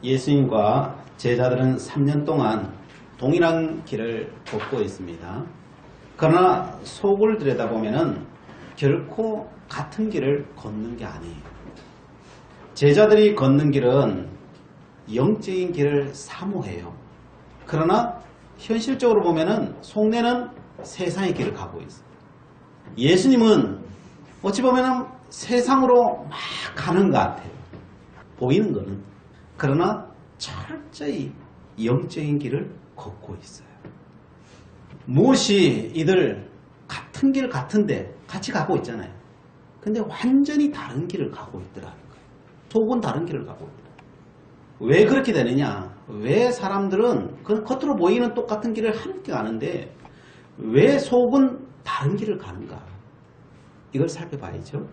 예수님과 제자들은 3년 동안 동일한 길을 걷고 있습니다. 그러나 속을 들여다보면 결코 같은 길을 걷는 게 아니에요. 제자들이 걷는 길은 영적인 길을 사모해요. 그러나 현실적으로 보면 속내는 세상의 길을 가고 있어요. 예수님은 어찌 보면 세상으로 막 가는 것 같아요. 보이는 거는. 그러나 철저히 영적인 길을 걷고 있어요. 무엇이 이들 같은 길 같은데 같이 가고 있잖아요. 근데 완전히 다른 길을 가고 있더라는 거예요. 속은 다른 길을 가고 있더라. 왜 그렇게 되느냐? 왜 사람들은 그냥 겉으로 보이는 똑같은 길을 함께 가는데 왜 속은 다른 길을 가는가? 이걸 살펴봐야죠.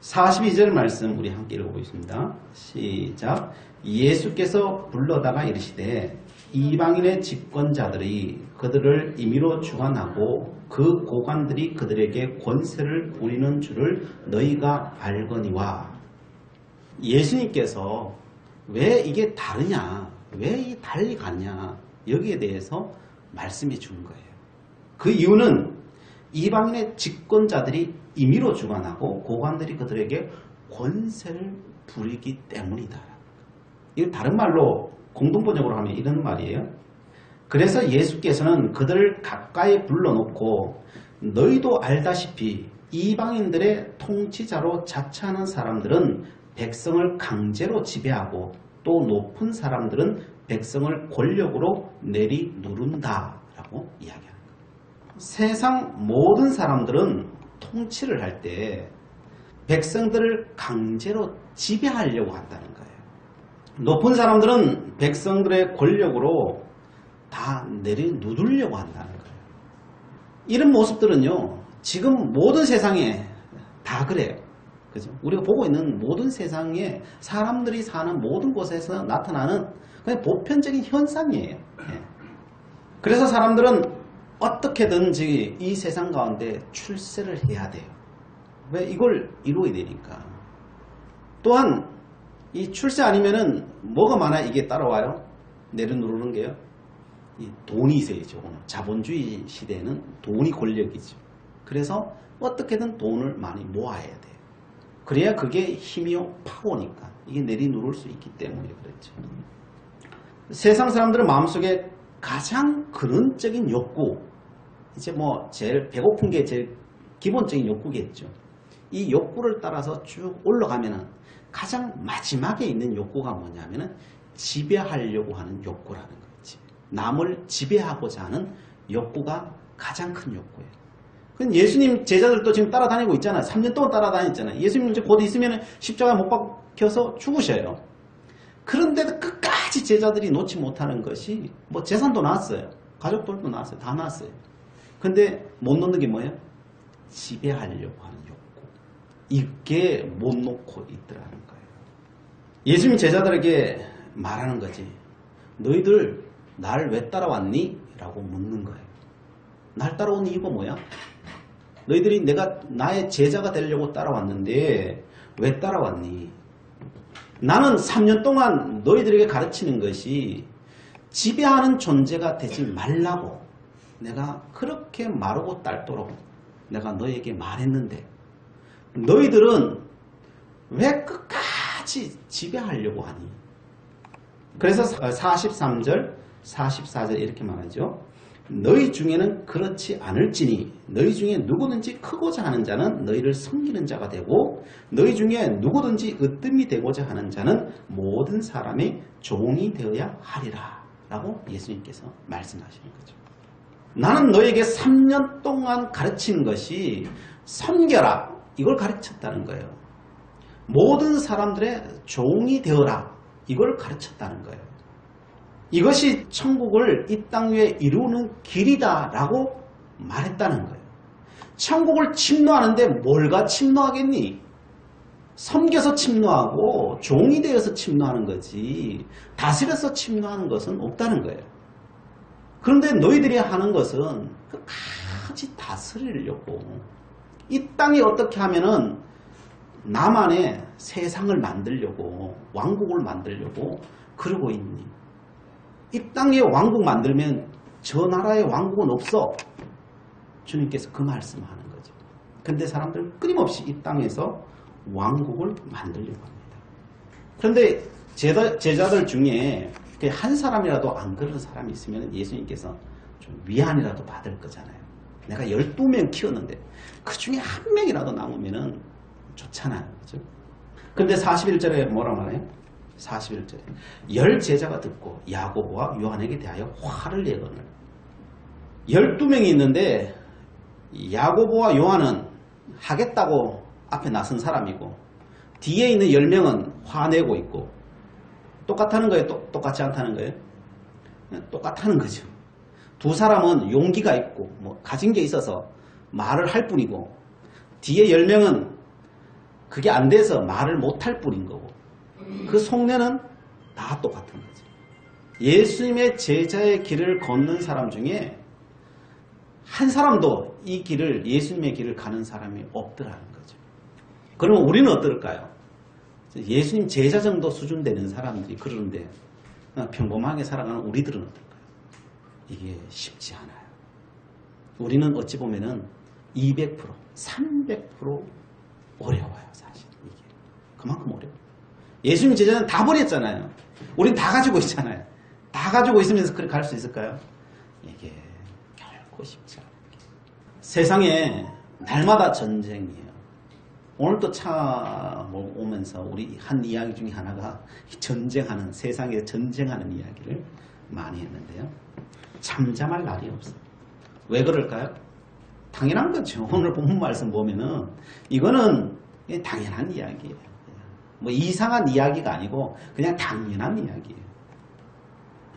42절 말씀 우리 함께 읽어보겠습니다. 시작. 예수께서 불러다가 이르시되 이방인의 집권자들이 그들을 임의로 주관하고 그 고관들이 그들에게 권세를 부리는 줄을 너희가 알거니와. 예수님께서 왜 이게 다르냐, 왜 이 달리 가냐, 여기에 대해서 말씀해 주는 거예요. 그 이유는 이방인의 집권자들이 임의로 주관하고 고관들이 그들에게 권세를 부리기 때문이다. 이거 다른 말로 공동번역으로 하면 이런 말이에요. 그래서 예수께서는 그들을 가까이 불러놓고 너희도 알다시피 이방인들의 통치자로 자처하는 사람들은 백성을 강제로 지배하고 또 높은 사람들은 백성을 권력으로 내리누른다라고 이야기합니다. 세상 모든 사람들은 통치를 할 때 백성들을 강제로 지배하려고 한다는 거예요. 높은 사람들은 백성들의 권력으로 다 내려누르려고 한다는 거예요. 이런 모습들은요, 지금 모든 세상에 다 그래요. 그죠? 우리가 보고 있는 모든 세상에 사람들이 사는 모든 곳에서 나타나는 그냥 보편적인 현상이에요. 예. 그래서 사람들은 어떻게든지 이 세상 가운데 출세를 해야 돼요. 왜? 이걸 이루어야 되니까. 또한 이 출세 아니면은 뭐가 많아 이게 따라와요? 내려누르는 게요. 이 돈이 있어야죠. 자본주의 시대에는 돈이 권력이죠. 그래서 어떻게든 돈을 많이 모아야 돼요. 그래야 그게 힘이요 파워니까 이게 내리누를 수 있기 때문에 그렇죠. 세상 사람들은 마음속에 가장 근원적인 욕구, 이제 뭐 제일 배고픈 게 제일 기본적인 욕구겠죠. 이 욕구를 따라서 쭉 올라가면은 가장 마지막에 있는 욕구가 뭐냐면은 지배하려고 하는 욕구라는 거지. 남을 지배하고자 하는 욕구가 가장 큰 욕구예요. 그럼 예수님 제자들도 지금 따라다니고 있잖아요. 3년 동안 따라다녔잖아요. 예수님 이제 곧 있으면 십자가에 못 박혀서 죽으셔요. 그런데도 끝까지 제자들이 놓지 못하는 것이 뭐 재산도 나왔어요. 가족들도 나왔어요. 다 나왔어요. 근데 못 놓는 게 뭐예요? 지배하려고 하는 욕구. 이게 못 놓고 있더라는 거예요. 예수님 제자들에게 말하는 거지. 너희들 날 왜 따라왔니? 라고 묻는 거예요. 날 따라온 이유가 뭐야? 너희들이 내가 나의 제자가 되려고 따라왔는데 왜 따라왔니? 나는 3년 동안 너희들에게 가르치는 것이 지배하는 존재가 되지 말라고 내가 그렇게 마르고 딸도록 내가 너희에게 말했는데 너희들은 왜 끝까지 지배하려고 하니? 그래서 43절, 44절 이렇게 말하죠. 너희 중에는 그렇지 않을지니 너희 중에 누구든지 크고자 하는 자는 너희를 섬기는 자가 되고 너희 중에 누구든지 으뜸이 되고자 하는 자는 모든 사람의 종이 되어야 하리라 라고 예수님께서 말씀하시는 거죠. 나는 너에게 3년 동안 가르친 것이 섬겨라 이걸 가르쳤다는 거예요. 모든 사람들의 종이 되어라 이걸 가르쳤다는 거예요. 이것이 천국을 이 땅 위에 이루는 길이다 라고 말했다는 거예요. 천국을 침노하는데 뭘가 침노하겠니? 섬겨서 침노하고 종이 되어서 침노하는 거지 다스려서 침노하는 것은 없다는 거예요. 그런데 너희들이 하는 것은 끝까지 다스리려고 이 땅이 어떻게 하면은 나만의 세상을 만들려고, 왕국을 만들려고 그러고 있니? 이 땅에 왕국 만들면 저 나라의 왕국은 없어. 주님께서 그 말씀을 하는 거죠. 근데 사람들은 끊임없이 이 땅에서 왕국을 만들려고 합니다. 그런데 제자들 중에 한 사람이라도 안 그런 사람이 있으면 예수님께서 좀 위안이라도 받을 거잖아요. 내가 12명 키웠는데 그 중에 한 명이라도 남으면 좋잖아요. 그죠? 근데 41절에 뭐라 말해요? 41절에 10제자가 듣고 야고보와 요한에게 대하여 화를 내거늘. 12명이 있는데 야고보와 요한은 하겠다고 앞에 나선 사람이고 뒤에 있는 10명은 화내고 있고 똑같다는 거예요? 똑같지 않다는 거예요? 똑같다는 거죠. 두 사람은 용기가 있고 뭐 가진 게 있어서 말을 할 뿐이고 뒤에 10명은 그게 안 돼서 말을 못할 뿐인 거고 그 속내는 다 똑같은 거죠. 예수님의 제자의 길을 걷는 사람 중에 한 사람도 이 길을 예수님의 길을 가는 사람이 없더라는 거죠. 그러면 우리는 어떨까요? 예수님 제자 정도 수준 되는 사람들이 그러는데 평범하게 살아가는 우리들은 어떨까요? 이게 쉽지 않아요. 우리는 어찌 보면은 200%, 300% 어려워요, 사실. 이게 그만큼 어려워요. 예수님 제자는 다 버렸잖아요. 우린 다 가지고 있잖아요. 다 가지고 있으면서 그렇게 갈 수 있을까요? 이게 결코 쉽지 않아요. 세상에 날마다 전쟁이에요. 오늘도 차 오면서 우리 한 이야기 중에 하나가 전쟁하는, 세상에 전쟁하는 이야기를 많이 했는데요. 잠잠할 날이 없어요. 왜 그럴까요? 당연한 거죠. 오늘 본문 말씀 보면은 이거는 당연한 이야기예요. 뭐 이상한 이야기가 아니고 그냥 당연한 이야기예요.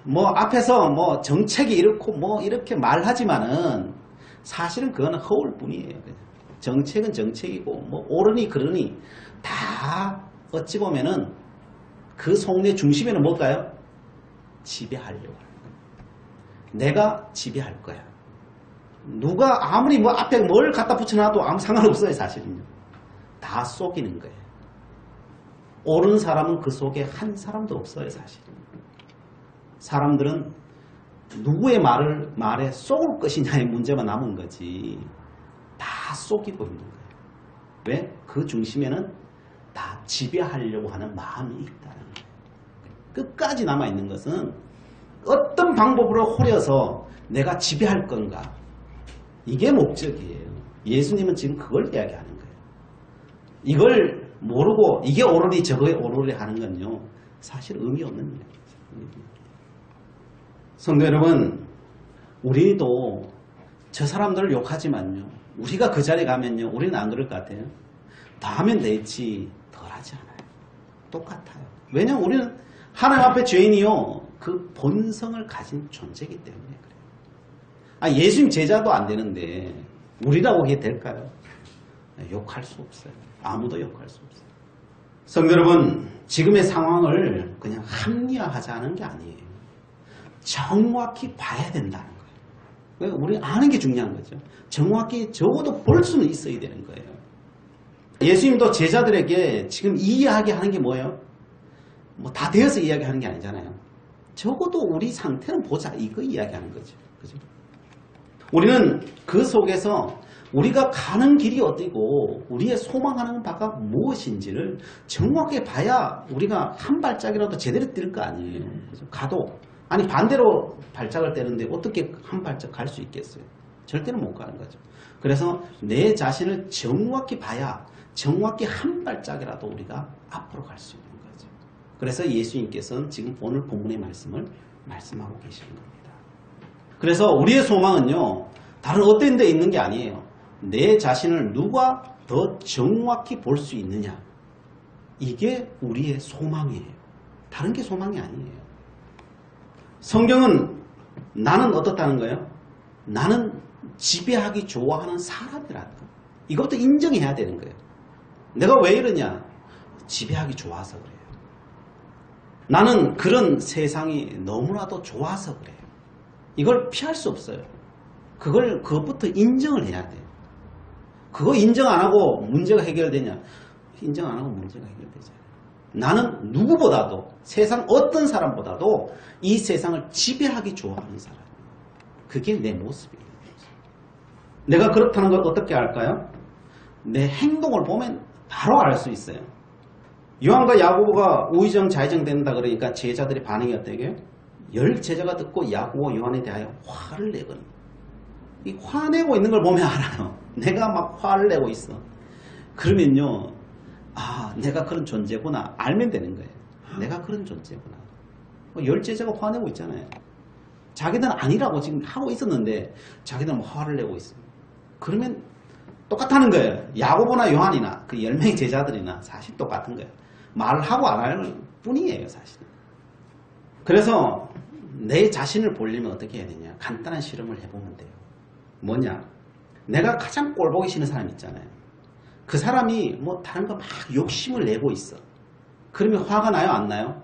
뭐 앞에서 뭐 정책이 이렇고 뭐 이렇게 말하지만은 사실은 그거는 허울 뿐이에요. 정책은 정책이고 뭐 옳으니 그러니 다 어찌 보면은 그 속내 중심에는 뭘까요? 지배하려고 하는 거예요. 내가 지배할 거야. 누가 아무리 뭐 앞에 뭘 갖다 붙여놔도 아무 상관없어요. 사실은요. 다 속이는 거예요. 옳은 사람은 그 속에 한 사람도 없어요. 사실은. 사람들은 누구의 말에 속을 것이냐의 문제만 남은 거지 다 속이고 있는 거예요. 왜? 그 중심에는 다 지배하려고 하는 마음이 있다는 거예요. 끝까지 남아있는 것은 어떤 방법으로 호려서 내가 지배할 건가, 이게 목적이에요. 예수님은 지금 그걸 이야기하는 거예요. 이걸 모르고 이게 오로리 저거에 오로리 하는 건요 사실 의미 없는 이야기죠. 성도 여러분, 우리도 저 사람들을 욕하지만요 우리가 그 자리에 가면요 우리는 안 그럴 것 같아요. 더 하면 되지 덜 하지 않아요. 똑같아요. 왜냐하면 우리는 하나님 앞에 죄인이요 그 본성을 가진 존재이기 때문에 그래요. 예수님 제자도 안 되는데 우리라고 이게 될까요? 욕할 수 없어요. 아무도 욕할 수 없어요. 성도 여러분, 지금의 상황을 그냥 합리화하자는 게 아니에요. 정확히 봐야 된다는 거예요. 우리 아는 게 중요한 거죠. 정확히 적어도 볼 수는 있어야 되는 거예요. 예수님도 제자들에게 지금 이야기하는 게 뭐예요? 뭐 다 되어서 이야기하는 게 아니잖아요. 적어도 우리 상태는 보자, 이거 이야기하는 거죠. 그죠? 우리는 그 속에서 우리가 가는 길이 어디고 우리의 소망하는 바가 무엇인지를 정확하게 봐야 우리가 한 발짝이라도 제대로 뛸 거 아니에요. 그죠? 가도 아니 반대로 발짝을 떼는데 어떻게 한 발짝 갈 수 있겠어요? 절대로 못 가는 거죠. 그래서 내 자신을 정확히 봐야 정확히 한 발짝이라도 우리가 앞으로 갈 수 있는 거죠. 그래서 예수님께서는 지금 오늘 본문의 말씀을 말씀하고 계시는 겁니다. 그래서 우리의 소망은요 다른 어떤 데 있는 게 아니에요. 내 자신을 누가 더 정확히 볼 수 있느냐, 이게 우리의 소망이에요. 다른 게 소망이 아니에요. 성경은 나는 어떻다는 거예요? 나는 지배하기 좋아하는 사람이라는 거. 이것도 인정해야 되는 거예요. 내가 왜 이러냐? 지배하기 좋아서 그래요. 나는 그런 세상이 너무나도 좋아서 그래요. 이걸 피할 수 없어요. 그것부터 인정을 해야 돼요. 그거 인정 안 하고 문제가 해결되냐? 인정 안 하고 문제가 해결되잖아요. 나는 누구보다도 세상 어떤 사람보다도 이 세상을 지배하기 좋아하는 사람. 그게 내 모습이에요. 내가 그렇다는 걸 어떻게 알까요? 내 행동을 보면 바로 알 수 있어요. 요한과 야고보가 우의정 좌의정 된다 그러니까 제자들의 반응이 어때요? 10제자가 듣고 야고보 요한에 대하여 화를 내거든. 이 화내고 있는 걸 보면 알아요. 내가 막 화를 내고 있어. 그러면요, 아, 내가 그런 존재구나 알면 되는 거예요. 내가 그런 존재구나. 10제자가 화내고 있잖아요. 자기들은 아니라고 지금 하고 있었는데 자기들은 화를 내고 있어요. 그러면 똑같다는 거예요. 야고보나 요한이나 그 10명의 제자들이나 사실 똑같은 거예요. 말을 하고 안 하는 뿐이에요, 사실은. 그래서 내 자신을 보려면 어떻게 해야 되냐? 간단한 실험을 해보면 돼요. 뭐냐? 내가 가장 꼴보기 싫은 사람 있잖아요. 그 사람이 뭐 다른 거 막 욕심을 내고 있어. 그러면 화가 나요, 안 나요?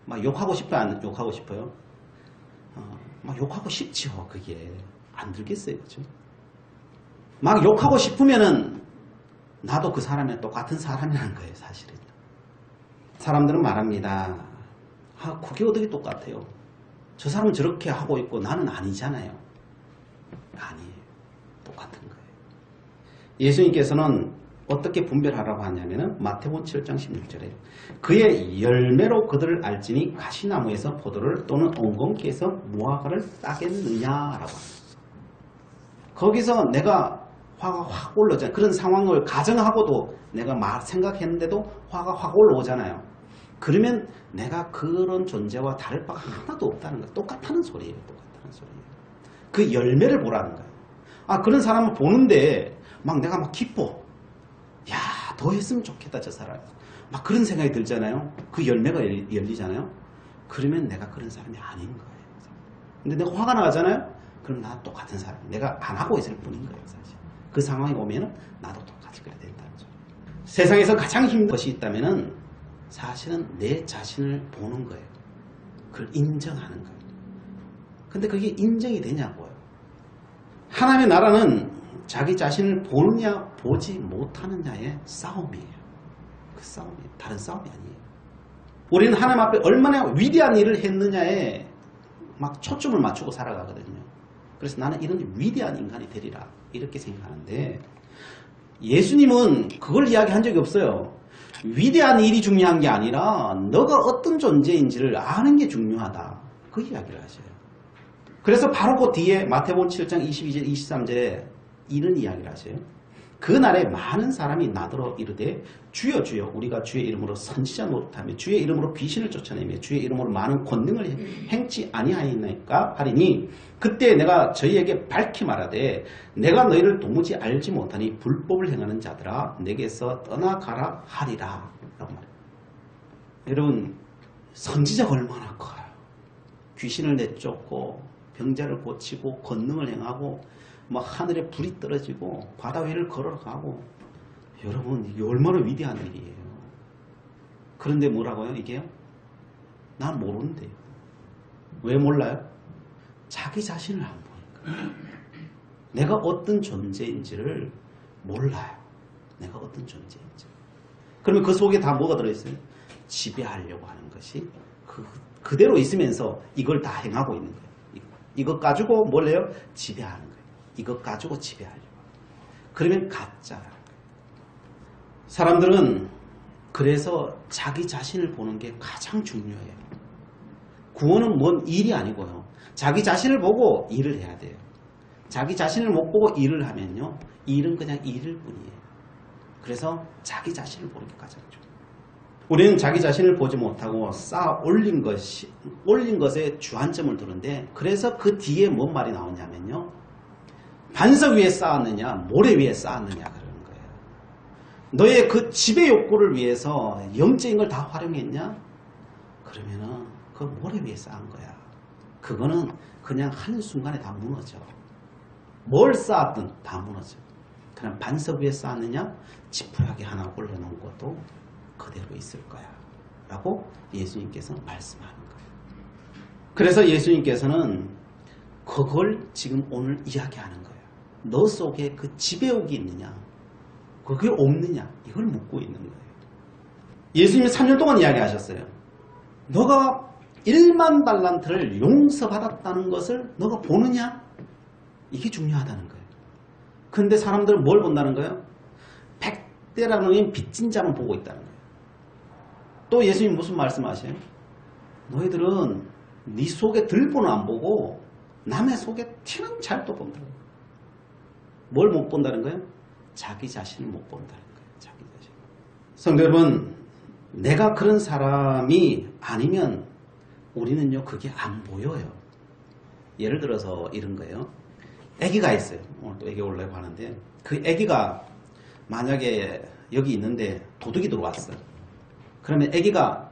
막 욕하고 싶어요, 안 욕하고 싶어요? 막 욕하고 싶죠. 그게 안 들겠어요, 그죠? 막 욕하고 싶으면은 나도 그 사람이랑 똑같은 사람이라는 거예요, 사실은. 사람들은 말합니다. 아, 그게 어떻게 똑같아요? 저 사람은 저렇게 하고 있고 나는 아니잖아요. 아니에요. 똑같은 거예요. 예수님께서는 어떻게 분별하라고 하냐면은 마태복음 7장 16절에 그의 열매로 그들을 알지니 가시나무에서 포도를 또는 엉겅퀴에서 무화과를 따겠느냐라고 합니다. 거기서 내가 화가 확 올라오잖아요. 그런 상황을 가정하고도 내가 생각했는데도 화가 확 올라오잖아요. 그러면 내가 그런 존재와 다를 바가 하나도 없다는 거예요. 똑같다는 소리예요. 똑같다는 소리예요. 그 열매를 보라는 거예요. 아, 그런 사람을 보는데 막 내가 막 기뻐. 야, 더 했으면 좋겠다, 저 사람. 막 그런 생각이 들잖아요. 그 열매가 열리잖아요. 그러면 내가 그런 사람이 아닌 거예요. 근데 내가 화가 나잖아요. 그럼 나도 똑같은 사람. 내가 안 하고 있을 뿐인 거예요, 사실. 그 상황이 오면은 나도 똑같이 그래야 된다는 소리. 세상에서 가장 힘든 것이 있다면은 사실은 내 자신을 보는 거예요. 그걸 인정하는 거예요. 근데 그게 인정이 되냐고요. 하나님의 나라는 자기 자신을 보느냐 보지 못하느냐의 싸움이에요. 그 싸움이에요. 다른 싸움이 아니에요. 우리는 하나님 앞에 얼마나 위대한 일을 했느냐에 막 초점을 맞추고 살아가거든요. 그래서 나는 이런 위대한 인간이 되리라 이렇게 생각하는데 예수님은 그걸 이야기한 적이 없어요. 위대한 일이 중요한 게 아니라 너가 어떤 존재인지를 아는 게 중요하다. 그 이야기를 하셔요. 그래서 바로 그 뒤에 마태복음 7장 22절 23절에 이런 이야기를 하셔요. 그날에 많은 사람이 나더러 이르되 주여 주여 우리가 주의 이름으로 선지자 노릇하며 주의 이름으로 귀신을 쫓아내며 주의 이름으로 많은 권능을 행치 아니하였나이까 하리니 그때 내가 저희에게 밝히 말하되 내가 너희를 도무지 알지 못하니 불법을 행하는 자들아 내게서 떠나가라 하리라 라고 말해요. 여러분 선지자가 얼마나 커요. 귀신을 내쫓고 병자를 고치고 권능을 행하고 막 하늘에 불이 떨어지고 바다 위를 걸어가고 여러분 이게 얼마나 위대한 일이에요. 그런데 뭐라고요 이게요? 난 모르는데요. 왜 몰라요? 자기 자신을 안 보니까. 내가 어떤 존재인지를 몰라요. 내가 어떤 존재인지. 그러면 그 속에 다 뭐가 들어있어요? 지배하려고 하는 것이 그대로 있으면서 이걸 다 행하고 있는 거예요. 이것 가지고 뭘 해요? 지배하는 거예요. 이것 가지고 지배하려고. 그러면 가짜라는 거예요. 사람들은 그래서 자기 자신을 보는 게 가장 중요해요. 구원은 뭔 일이 아니고요. 자기 자신을 보고 일을 해야 돼요. 자기 자신을 못 보고 일을 하면요. 일은 그냥 일일 뿐이에요. 그래서 자기 자신을 보는 게 가장 중요해요. 우리는 자기 자신을 보지 못하고 쌓아 올린 것에 주안점을 두는데 그래서 그 뒤에 뭔 말이 나오냐면요. 반석 위에 쌓았느냐 모래 위에 쌓았느냐 그러는 거예요. 너의 그 지배 욕구를 위해서 영적인 걸 다 활용했냐? 그러면은 그 모래 위에 쌓은 거야. 그거는 그냥 한순간에 다 무너져. 뭘 쌓았든 다 무너져. 그냥 반석 위에 쌓았느냐 지푸라기 하나 올려놓은 것도 그대로 있을 거야 라고 예수님께서 말씀하는 거예요. 그래서 예수님께서는 그걸 지금 오늘 이야기하는 거예요. 너 속에 그 지배욕이 있느냐 그게 없느냐? 이걸 묻고 있는 거예요. 예수님이 3년 동안 이야기하셨어요. 너가 1만 달란트를 용서받았다는 것을 너가 보느냐? 이게 중요하다는 거예요. 근데 사람들은 뭘 본다는 거예요? 100대라는 빚진 자만 보고 있다는 거예요. 또 예수님 무슨 말씀하세요? 너희들은 네 속에 들보는 안 보고 남의 속에 튀는 잘도 본다고. 뭘 못 본다는 거예요? 자기 자신을 못 본다는 거예요. 자기 자신. 성도 여러분, 내가 그런 사람이 아니면 우리는요 그게 안 보여요. 예를 들어서 이런 거예요. 아기가 있어요. 오늘 또 아기 오려고 하는데 그 아기가 만약에 여기 있는데 도둑이 들어왔어요. 그러면 아기가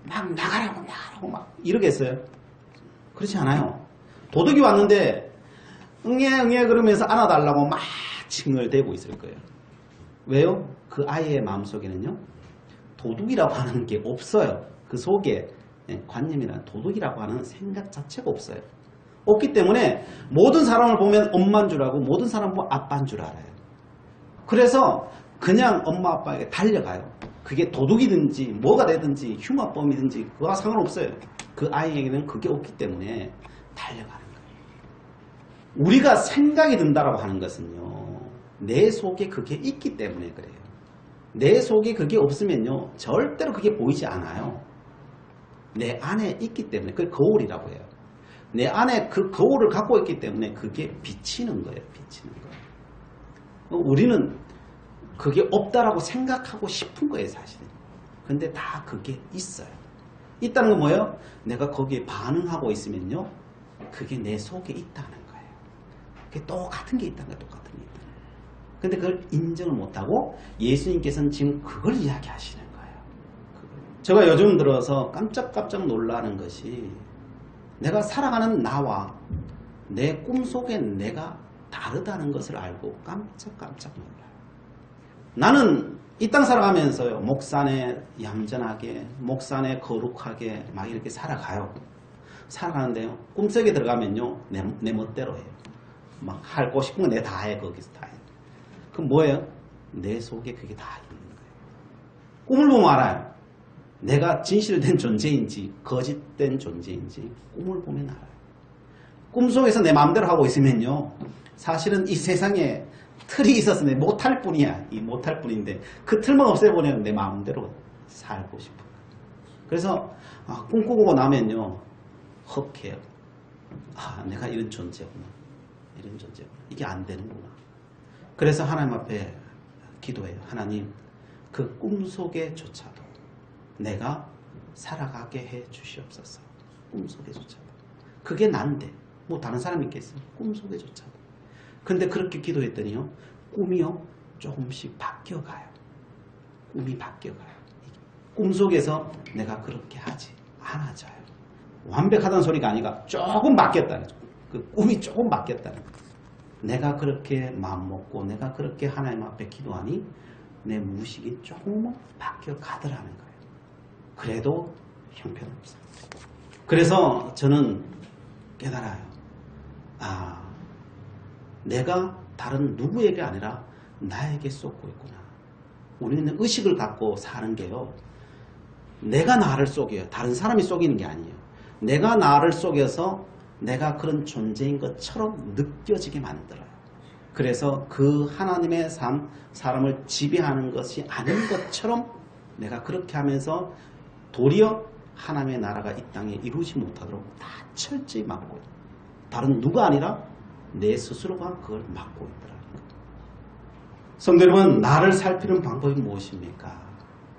막 나가라고 막 이러겠어요? 그렇지 않아요. 도둑이 왔는데 응애 그러면서 안아달라고 막 칭얼대고 있을 거예요. 왜요? 그 아이의 마음속에는요 도둑이라고 하는 게 없어요. 그 속에 관념이라는 도둑이라고 하는 생각 자체가 없어요. 없기 때문에 모든 사람을 보면 엄마인 줄 알고 모든 사람을 보면 아빠인 줄 알아요. 그래서 그냥 엄마 아빠에게 달려가요. 그게 도둑이든지 뭐가 되든지 흉악범이든지 그와 상관없어요. 그 아이에게는 그게 없기 때문에 달려가는 거예요. 우리가 생각이 든다라고 하는 것은요 내 속에 그게 있기 때문에 그래요. 내 속에 그게 없으면요 절대로 그게 보이지 않아요. 내 안에 있기 때문에 그게 거울이라고 해요. 내 안에 그 거울을 갖고 있기 때문에 그게 비치는 거예요. 비치는 거예요. 우리는 그게 없다라고 생각하고 싶은 거예요. 사실은. 근데 다 그게 있어요. 있다는 건 뭐예요? 내가 거기에 반응하고 있으면요 그게 내 속에 있다는 거예요. 그게 똑같은 게 있다는 거예요. 똑같은 게 있다는 거예요. 근데 그걸 인정을 못하고 예수님께서는 지금 그걸 이야기하시는 거예요. 제가 요즘 들어서 깜짝깜짝 놀라는 것이 내가 살아가는 나와 내 꿈속에 내가 다르다는 것을 알고 깜짝깜짝 놀라요. 나는 이 땅 살아가면서요 목산에 얌전하게 목산에 거룩하게 막 이렇게 살아가요. 살아가는데요 꿈속에 들어가면요 내 멋대로 해요. 막 하고 싶은 거 내가 다 해. 거기서 다 해. 그럼 뭐예요? 내 속에 그게 다 있는 거예요. 꿈을 보면 알아요. 내가 진실된 존재인지 거짓된 존재인지 꿈을 보면 알아요. 꿈속에서 내 마음대로 하고 있으면요 사실은 이 세상에 틀이 있어서 내 못할 뿐이야. 이 못할 뿐인데 그 틀만 없애버리면 내 마음대로 살고 싶어요. 그래서 꿈꾸고 나면요 헉해요. 내가 이런 존재구나. 이런 존재구나. 이게 안 되는구나. 그래서 하나님 앞에 기도해요. 하나님 그 꿈속에조차도 내가 살아가게 해 주시옵소서. 꿈속에조차도. 그게 난데 뭐 다른 사람이 있겠어요. 꿈속에조차도. 근데 그렇게 기도했더니요 꿈이요 조금씩 바뀌어가요. 꿈이 바뀌어가요. 꿈속에서 내가 그렇게 하지 않아져요. 완벽하다는 소리가 아니라 조금 바뀌었다는 거죠. 그 꿈이 조금 바뀌었다는 거죠. 내가 그렇게 마음먹고 내가 그렇게 하나님 앞에 기도하니 내 무의식이 조금 바뀌어가더라는 거예요. 그래도 형편없어요. 그래서 저는 깨달아요. 내가 다른 누구에게 아니라 나에게 쏟고 있구나. 우리는 의식을 갖고 사는 게요. 내가 나를 속여요. 다른 사람이 속이는 게 아니에요. 내가 나를 속여서 내가 그런 존재인 것처럼 느껴지게 만들어요. 그래서 그 하나님의 삶, 사람을 지배하는 것이 아닌 것처럼 내가 그렇게 하면서 도리어 하나님의 나라가 이 땅에 이루지 못하도록 다 철저히 막고 있어요. 다른 누가 아니라 내 스스로가 그걸 막고 있더라는 거예요. 성도 여러분, 나를 살피는 방법이 무엇입니까?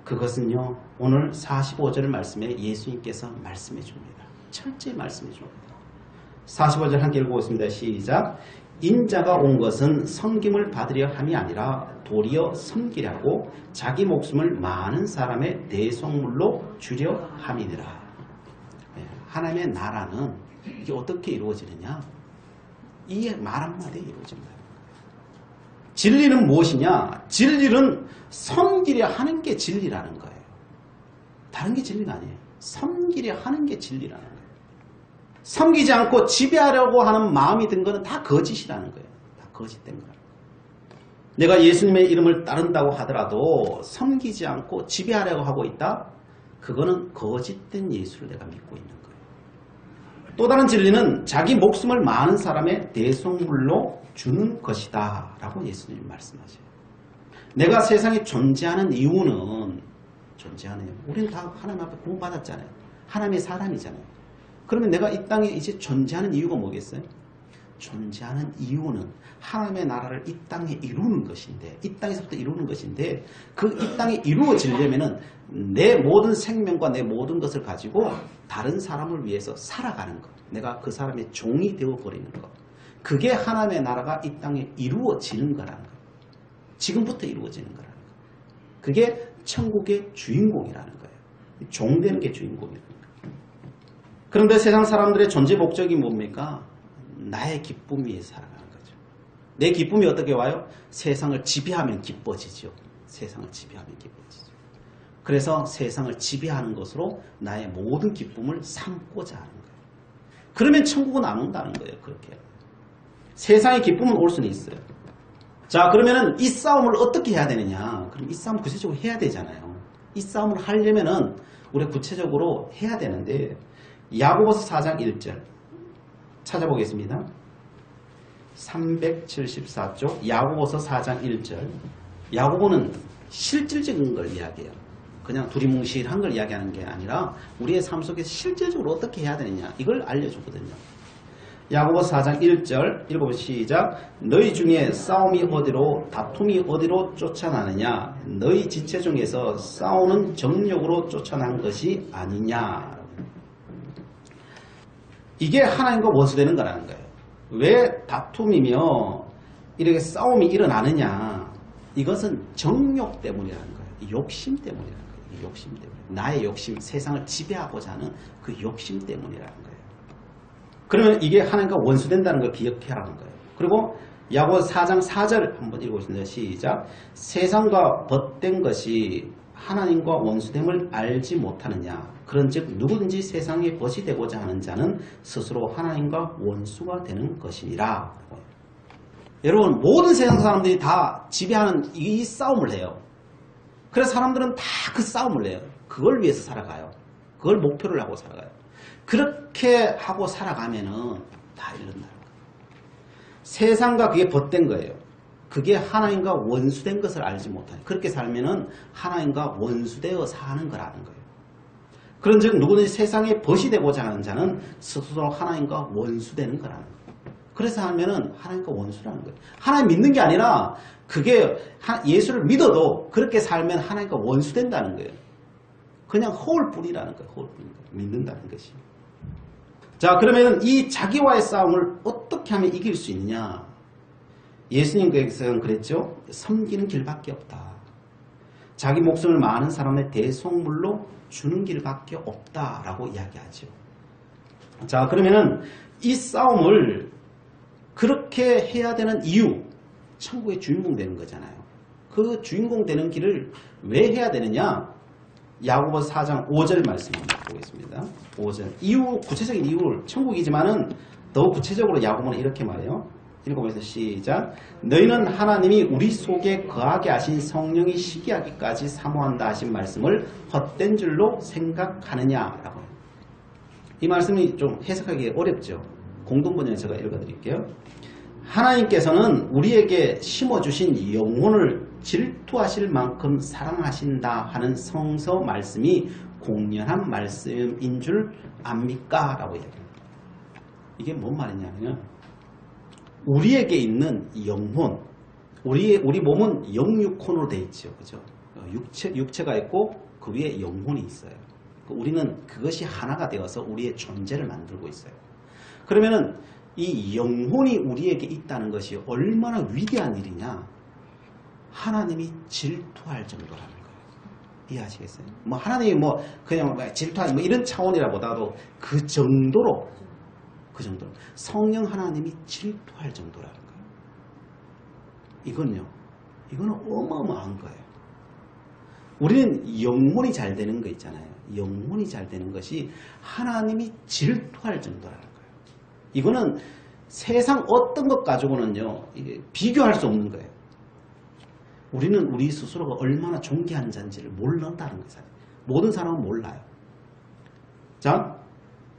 그것은요, 오늘 45절 말씀에 예수님께서 말씀해 줍니다. 철저히 말씀해 줍니다. 45절 함께 읽어보겠습니다. 시작. 인자가 온 것은 섬김을 받으려 함이 아니라 도리어 섬기려고 자기 목숨을 많은 사람의 대속물로 주려 함이니라. 하나님의 나라는 이게 어떻게 이루어지느냐? 이 말 한마디에 이루어집니다. 진리는 무엇이냐? 진리는 섬기려 하는 게 진리라는 거예요. 다른 게 진리가 아니에요. 섬기려 하는 게 진리라는 거예요. 섬기지 않고 지배하려고 하는 마음이 든 거는 다 거짓이라는 거예요. 다 거짓된 거예요. 내가 예수님의 이름을 따른다고 하더라도 섬기지 않고 지배하려고 하고 있다? 그거는 거짓된 예수를 내가 믿고 있는 거예요. 또 다른 진리는 자기 목숨을 많은 사람의 대속물로 주는 것이다 라고 예수님이 말씀하세요. 내가 세상에 존재하는 이유는 우리는 다 하나님 앞에 구원받았잖아요. 하나님의 사람이잖아요. 그러면 내가 이 땅에 이제 존재하는 이유가 뭐겠어요? 존재하는 이유는 하나님의 나라를 이 땅에 이루는 것인데, 이 땅에서부터 이루는 것인데, 그 이 땅에 이루어지려면은 내 모든 생명과 내 모든 것을 가지고 다른 사람을 위해서 살아가는 것. 내가 그 사람의 종이 되어버리는 것. 그게 하나님의 나라가 이 땅에 이루어지는 거라는 것. 지금부터 이루어지는 거라는 것. 그게 천국의 주인공이라는 거예요. 종되는 게 주인공이라는 거예요. 그런데 세상 사람들의 존재 목적이 뭡니까? 나의 기쁨 위에 살아가는 거죠. 내 기쁨이 어떻게 와요? 세상을 지배하면 기뻐지죠. 세상을 지배하면 기뻐지죠. 그래서 세상을 지배하는 것으로 나의 모든 기쁨을 삼고자 하는 거예요. 그러면 천국은 안 온다는 거예요. 그렇게. 세상의 기쁨은 올 수는 있어요. 자, 그러면은 이 싸움을 어떻게 해야 되느냐? 그럼 이 싸움을 구체적으로 해야 되잖아요. 이 싸움을 하려면은 우리가 구체적으로 해야 되는데, 야고보서 4장 1절 찾아보겠습니다. 374쪽 야고보서 4장 1절. 야고보는 실질적인 걸 이야기해요. 그냥 두리뭉실한 걸 이야기하는 게 아니라 우리의 삶 속에서 실질적으로 어떻게 해야 되느냐 이걸 알려주거든요. 야고보서 4장 1절 읽어보시죠. 시작. 너희 중에 싸움이 어디로 다툼이 어디로 쫓아나느냐? 너희 지체 중에서 싸우는 정욕으로 쫓아난 것이 아니냐? 이게 하나님과 원수되는 거라는 거예요. 왜 다툼이며 이렇게 싸움이 일어나느냐? 이것은 정욕 때문이라는 거예요. 욕심 때문이라는 거예요. 욕심 때문에. 나의 욕심, 세상을 지배하고자 하는 그 욕심 때문이라는 거예요. 그러면 이게 하나님과 원수된다는 걸 기억해라는 거예요. 그리고 야고보서 4장 4절 한번 읽어보겠습니다. 시작. 세상과 벗된 것이 하나님과 원수됨을 알지 못하느냐. 그런즉 누구든지 세상에 벗이 되고자 하는 자는 스스로 하나님과 원수가 되는 것이니라. 여러분, 모든 세상 사람들이 다 지배하는 이 싸움을 해요. 그래서 사람들은 다 그 싸움을 해요. 그걸 위해서 살아가요. 그걸 목표를 하고 살아가요. 그렇게 하고 살아가면은 다 이런다는 거예요. 세상과 그게 벗된 거예요. 그게 하나님과 원수된 것을 알지 못하는. 그렇게 살면은 하나님과 원수되어 사는 거라는 거예요. 그런즉 누구든지 세상에 벗이 되고자 하는 자는 스스로 하나님과 원수되는 거라는 거예요. 그래서 하면은 하나님과 원수라는 거예요. 하나님 믿는 게 아니라 그게 예수를 믿어도 그렇게 살면 하나님과 원수된다는 거예요. 그냥 허울뿐이라는 거예요. 허울뿐. 믿는다는 것이. 자, 그러면 이 자기와의 싸움을 어떻게 하면 이길 수 있느냐? 예수님께서는 그랬죠. 섬기는 길밖에 없다. 자기 목숨을 많은 사람의 대속물로 주는 길밖에 없다라고 이야기하죠. 자, 그러면은 이 싸움을 그렇게 해야 되는 이유, 천국의 주인공 되는 거잖아요. 그 주인공 되는 길을 왜 해야 되느냐? 야고보서 4장 5절 말씀 한번 보겠습니다. 5절. 이유, 구체적인 이유를 천국이지만은 더 구체적으로 야고보는 이렇게 말해요. 읽어보세요. 시작. 너희는 하나님이 우리 속에 거하게 하신 성령이 시기하기까지 사모한다 하신 말씀을 헛된 줄로 생각하느냐라고. 이 말씀이 좀 해석하기 어렵죠. 공동번역에 제가 읽어드릴게요. 하나님께서는 우리에게 심어주신 영혼을 질투하실 만큼 사랑하신다 하는 성서 말씀이 공연한 말씀인 줄 압니까? 라고 얘기합니다. 이게 뭔 말이냐면 우리에게 있는 영혼, 우리 몸은 영육혼으로 되어 있죠. 그죠? 육체가 있고 그 위에 영혼이 있어요. 우리는 그것이 하나가 되어서 우리의 존재를 만들고 있어요. 그러면은 이 영혼이 우리에게 있다는 것이 얼마나 위대한 일이냐? 하나님이 질투할 정도라는 거예요. 이해하시겠어요? 뭐 하나님이 뭐 그냥 질투하는 뭐 이런 차원이라보다도 그 정도로 성령 하나님이 질투할 정도라는 거예요. 이거는 어마어마한 거예요. 우리는 영혼이 잘 되는 거 있잖아요. 영혼이 잘 되는 것이 하나님이 질투할 정도라는 거예요. 이거는 세상 어떤 것 가지고는요, 이게 비교할 수 없는 거예요. 우리는 우리 스스로가 얼마나 존귀한 자인지를 모른다는 거죠. 모든 사람은 몰라요. 자,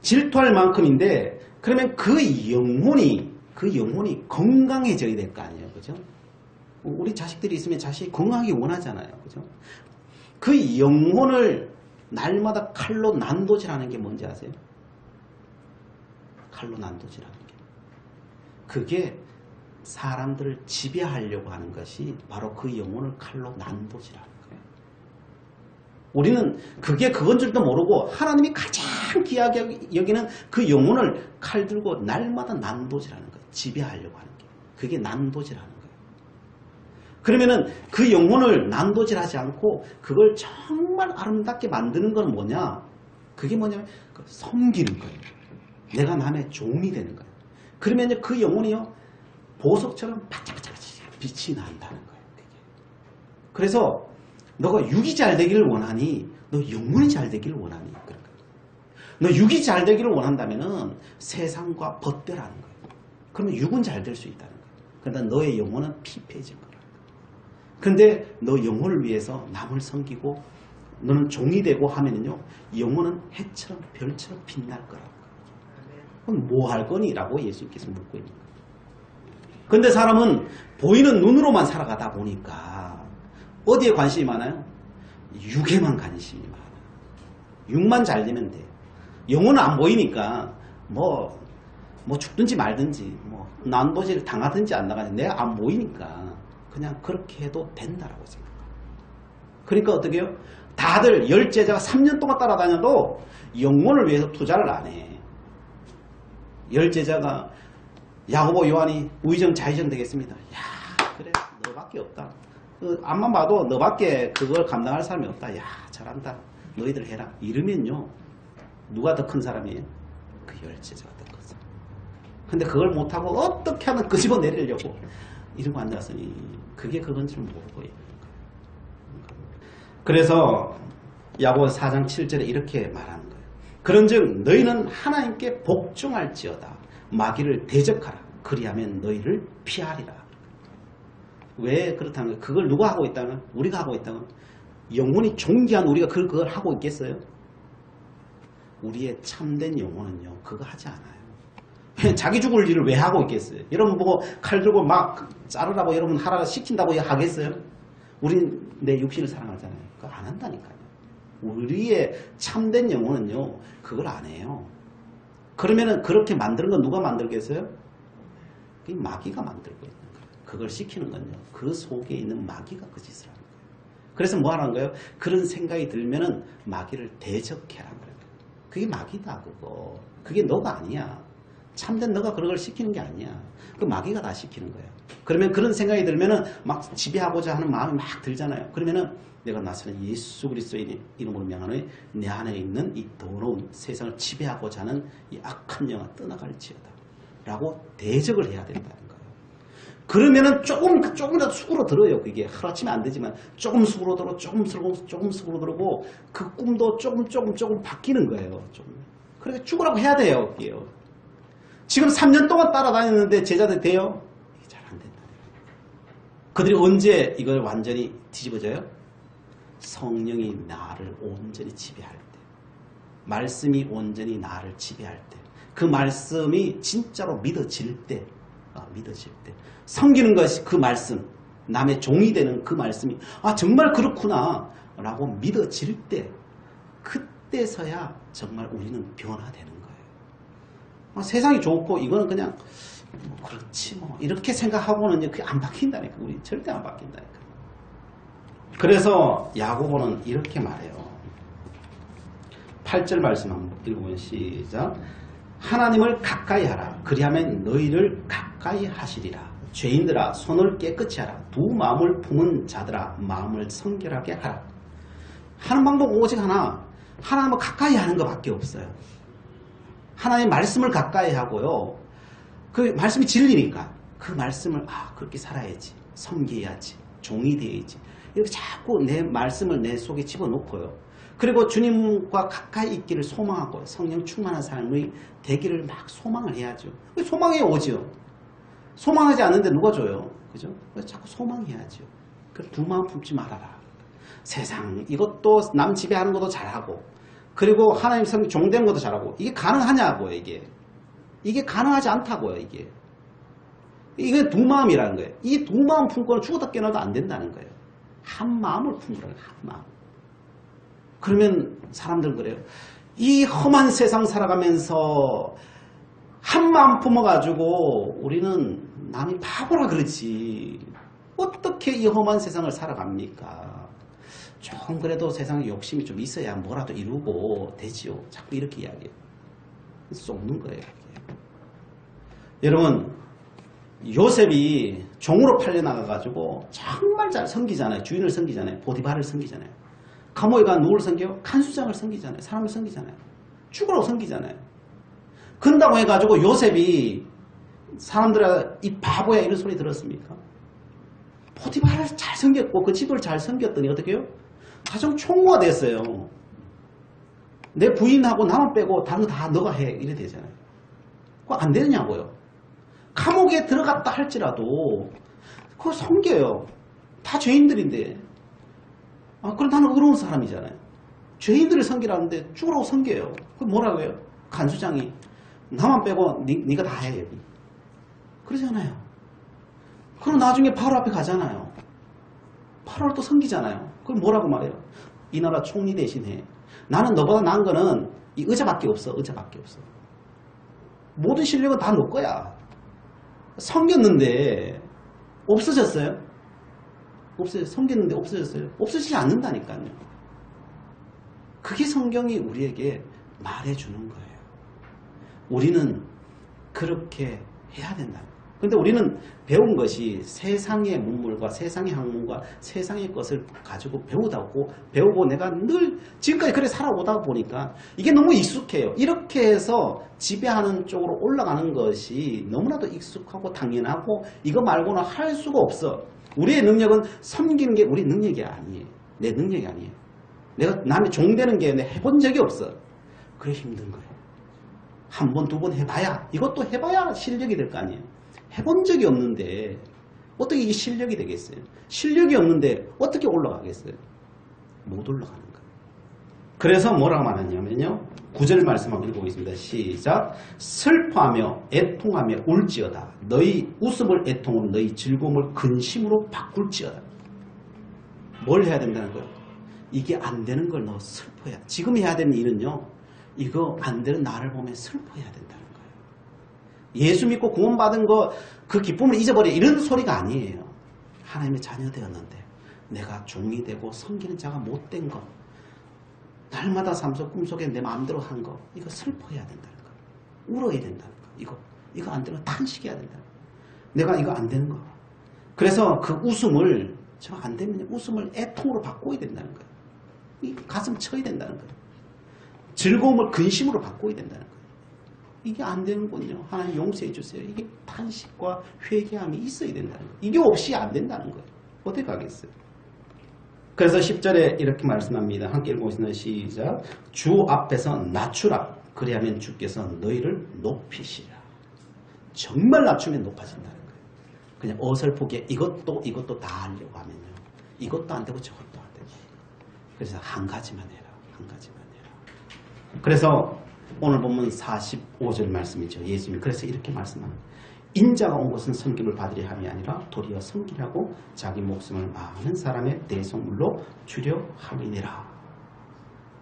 질투할 만큼인데 그러면 그 영혼이 건강해져야 될 거 아니에요. 그죠? 우리 자식들이 있으면 자식이 건강하기 원하잖아요. 그죠? 그 영혼을 날마다 칼로 난도질하는 게 뭔지 아세요? 칼로 난도질하는 게. 그게 사람들을 지배하려고 하는 것이 바로 그 영혼을 칼로 난도질하는 거예요. 우리는 그게 그건 줄도 모르고 하나님이 가장 귀하게 여기는 그 영혼을 칼 들고 날마다 난도질하는 거예요. 지배하려고 하는 게. 그게 난도질하는 거예요. 그러면은 그 영혼을 난도질하지 않고 그걸 정말 아름답게 만드는 건 뭐냐? 그게 뭐냐면 섬기는 거예요. 내가 남의 종이 되는 거예요. 그러면 그 영혼이요 보석처럼 반짝반짝 빛이 난다는 거예요. 그래서 너가 육이 잘 되기를 원하니 너 영혼이 잘 되기를 원하니 너 육이 잘 되기를 원한다면은 세상과 벗대라는 거예요. 그러면 육은 잘 될 수 있다는 거예요. 그러나 너의 영혼은 피폐해질 거라는 거예요. 근데 너 영혼을 위해서 남을 섬기고 너는 종이 되고 하면은요 영혼은 해처럼 별처럼 빛날 거라고. 그럼 뭐 할 거니? 라고 예수님께서 묻고 있는 거예요. 근데 사람은 보이는 눈으로만 살아가다 보니까 어디에 관심이 많아요? 육에만 관심이 많아요. 육만 잘 되면 돼. 영혼은 안 보이니까 뭐 죽든지 말든지 난도질 당하든지 안 당하든지 내가 안 보이니까 그냥 그렇게 해도 된다라고 생각해요. 그러니까 어떻게 해요? 다들 열 제자가 3년 동안 따라다녀도 영혼을 위해서 투자를 안 해. 열 제자가 야고보 요한이 우의정 자의정 되겠습니다. 야 그래 너밖에 없다. 앞만 봐도 너밖에 그걸 감당할 사람이 없다. 야 잘한다. 너희들 해라. 이러면요 누가 더 큰 사람이에요? 그 열 제자가 더 큰 사람. 근데 그걸 못하고 어떻게 하면 끄집어 내리려고 이러고 앉았으니 그게 그건지 모르고 있는 거예요. 그래서 야고보 4장 7절에 이렇게 말하는 거예요. 그런즉 너희는 하나님께 복종할지어다. 마귀를 대적하라. 그리하면 너희를 피하리라. 왜 그렇다는 거예요? 그걸 누가 하고 있다면? 우리가 하고 있다면? 영혼이 존귀한 우리가 그걸 하고 있겠어요? 우리의 참된 영혼은요 그거 하지 않아요. 자기 죽을 일을 왜 하고 있겠어요? 여러분 보고 칼 들고 막 자르라고 여러분 하라 시킨다고 하겠어요? 우린 내 육신을 사랑하잖아요. 그거 안 한다니까요. 우리의 참된 영혼은요 그걸 안 해요. 그러면은 그렇게 만드는 건 누가 만들겠어요? 그게 마귀가 만들고 있는 거예요. 그걸 시키는 건요 그 속에 있는 마귀가 그 짓을 하는 거예요. 그래서 뭐 하는 거예요? 그런 생각이 들면은 마귀를 대적해라는 거예요. 그게 마귀다 그거. 그게 너가 아니야. 참된 너가 그런 걸 시키는 게 아니야. 그 마귀가 다 시키는 거예요. 그러면 그런 생각이 들면은 막 지배하고자 하는 마음이 막 들잖아요. 그러면은 내가 나서는 예수 그리스도의 이름으로 명하노니 내 안에 있는 이 더러운 세상을 지배하고자 하는 이 악한 영아 떠나갈지어다 라고 대적을 해야 된다는 거예요. 그러면은 조금이라도 수그러 들어요. 그게 하루아침에 안 되지만 조금 수그러 들어 조금 수그러 들고 그 꿈도 조금 바뀌는 거예요. 그러니까 죽으라고 해야 돼요. 그게요. 지금 3년 동안 따라다녔는데 제자들 돼요? 이게 잘 안 된다. 그들이 언제 이걸 완전히 뒤집어져요? 성령이 나를 온전히 지배할 때, 말씀이 온전히 나를 지배할 때, 그 말씀이 진짜로 믿어질 때, 섬기는 것이 그 말씀, 남의 종이 되는 그 말씀이 정말 그렇구나 라고 믿어질 때, 그때서야 정말 우리는 변화되는 거예요. 세상이 좋고 이거는 그냥 그렇지 이렇게 생각하고는 그게 안 바뀐다니까. 우리 절대 안 바뀐다니까. 그래서 야고보는 이렇게 말해요. 8절 말씀 한번 읽어보면 시작. 하나님을 가까이 하라. 그리하면 너희를 가까이 하시리라. 죄인들아 손을 깨끗이 하라. 두 마음을 품은 자들아 마음을 성결하게 하라. 하는 방법 오직 하나. 하나님을 가까이 하는 것밖에 없어요. 하나님 말씀을 가까이 하고요. 그 말씀이 진리니까 그 말씀을 그렇게 살아야지. 섬겨야지. 종이 되어야지. 이렇게 자꾸 내 말씀을 내 속에 집어넣고요. 그리고 주님과 가까이 있기를 소망하고 성령 충만한 삶의 되기를 막 소망을 해야죠. 소망이 오죠. 소망하지 않는데 누가 줘요? 그죠? 자꾸 소망해야죠. 두 마음 품지 말아라. 세상 이것도 남 지배하는 것도 잘하고 그리고 하나님 성경 종되는 것도 잘하고 이게 가능하냐고요. 이게 가능하지 않다고요. 이게 두 마음이라는 거예요. 이 두 마음 품고는 죽었다 깨어나도 안 된다는 거예요. 한 마음을 품으라는 거예요. 한 마음. 그러면 사람들은 그래요. 이 험한 세상 살아가면서 한 마음 품어가지고 우리는 남이 바보라 그러지. 어떻게 이 험한 세상을 살아갑니까? 조금 그래도 세상에 욕심이 좀 있어야 뭐라도 이루고 되지요. 자꾸 이렇게 이야기해요. 쏟는 거예요. 여러분 요셉이 종으로 팔려나가가지고 정말 잘 섬기잖아요. 주인을 섬기잖아요. 보디발을 섬기잖아요. 감옥에 간 누구를 섬겨요? 간수장을 섬기잖아요. 사람을 섬기잖아요. 죽으라고 섬기잖아요. 그런다고 해가지고 요셉이 사람들의 이 바보야 이런 소리 들었습니까? 보디발을 잘 섬겼고 그 집을 잘 섬겼더니 어떻게 해요? 가정 총무가 됐어요. 내 부인하고 나만 빼고 다른 거 다 너가 해 이래 되잖아요. 그거 안 되느냐고요. 감옥에 들어갔다 할지라도 그거 섬겨요. 다 죄인들인데. 그럼 나는 의로운 사람이잖아요. 죄인들을 섬기라는데 죽으라고 섬겨요. 그럼 뭐라고 해요? 간수장이 나만 빼고 네가 다 해 여기. 그러잖아요. 그럼 나중에 바로 앞에 가잖아요. 바로를 또 섬기잖아요. 그럼 뭐라고 말해요? 이 나라 총리 대신에 나는 너보다 나은 거는 이 의자밖에 없어. 의자밖에 없어. 모든 실력은 다 너 거야. 섬겼는데 없어졌어요? 섬겼는데 없어졌어요? 없어지지 않는다니까요. 그게 성경이 우리에게 말해주는 거예요. 우리는 그렇게 해야 된다. 그런데 우리는 배운 것이 세상의 문물과 세상의 학문과 세상의 것을 가지고 배우고 내가 늘 지금까지 그래 살아오다 보니까 이게 너무 익숙해요. 이렇게 해서 지배하는 쪽으로 올라가는 것이 너무나도 익숙하고 당연하고 이거 말고는 할 수가 없어. 우리의 능력은 섬기는 게 우리 능력이 아니에요. 내 능력이 아니에요. 내가 남의 종되는 게 해본 적이 없어. 그래 힘든 거예요. 한 번, 두 번 해봐야 이것도 해봐야 실력이 될 거 아니에요. 해본 적이 없는데 어떻게 이게 실력이 되겠어요? 실력이 없는데 어떻게 올라가겠어요? 못 올라가는 거예요. 그래서 뭐라고 말하냐면요. 9절 말씀 한번 읽어보겠습니다. 시작. 슬퍼하며 애통하며 울지어다. 너희 웃음을 애통으로 너희 즐거움을 근심으로 바꿀지어다. 뭘 해야 된다는 거예요? 이게 안 되는 걸 너 슬퍼해야 돼. 지금 해야 되는 일은요. 이거 안 되는 나를 보면 슬퍼해야 된다는 거예요. 예수 믿고 구원받은 거 그 기쁨을 잊어버려 이런 소리가 아니에요. 하나님의 자녀 되었는데 내가 종이 되고 섬기는 자가 못된 거 날마다 삶 속 꿈속에 내 마음대로 한 거 이거 슬퍼해야 된다는 거예요. 울어야 된다는 거예요. 이거 안 되는 거 탄식해야 된다는 거예요. 내가 이거 안 되는 거. 그래서 그 웃음을 저 안 되면 웃음을 애통으로 바꿔야 된다는 거예요. 이 가슴 쳐야 된다는 거예요. 즐거움을 근심으로 바꿔야 된다는 거예요. 이게 안 되는군요. 하나님 용서해 주세요. 이게 탄식과 회개함이 있어야 된다는 거예요. 이게 없이 안 된다는 거예요. 어떻게 가겠어요? 그래서 10절에 이렇게 말씀합니다. 함께 읽어보시면 시작. 주 앞에서 낮추라. 그리하면 주께서 너희를 높이시라. 정말 낮추면 높아진다는 거예요. 그냥 어설프게 이것도 다 하려고 하면요. 이것도 안 되고 저것도 안 되고. 그래서 한 가지만 해라. 한 가지만 해라. 그래서 오늘 보면 45절 말씀이죠. 예수님이 그래서 이렇게 말씀합니다. 인자가 온 것은 섬김을 받으려 함이 아니라 도리어 섬기려고 자기 목숨을 많은 사람의 대속물로 주려 함이니라.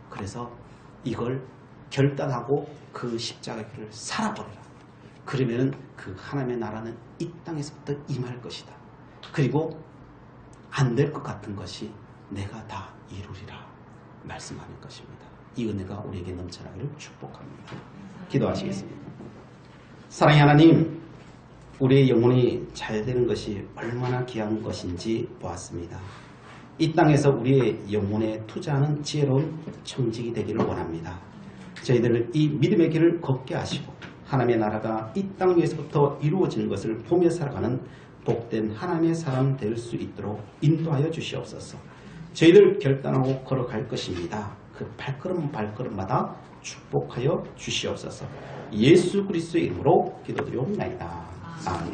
그래서 이걸 결단하고 그 십자가의 길을 살아버려라. 그러면 그 하나님의 나라는 이 땅에서부터 임할 것이다. 그리고 안 될 것 같은 것이 내가 다 이루리라 말씀하는 것입니다. 이 은혜가 우리에게 넘쳐나기를 축복합니다. 기도하시겠습니다. 사랑의 하나님, 우리의 영혼이 잘 되는 것이 얼마나 귀한 것인지 보았습니다. 이 땅에서 우리의 영혼에 투자하는 지혜로운 청직이 되기를 원합니다. 저희들을 이 믿음의 길을 걷게 하시고 하나님의 나라가 이 땅 위에서부터 이루어지는 것을 보며 살아가는 복된 하나님의 사람 될 수 있도록 인도하여 주시옵소서. 저희들 결단하고 걸어갈 것입니다. 그 발걸음마다 축복하여 주시옵소서. 예수 그리스도의 이름으로 기도드리옵나이다. 아멘.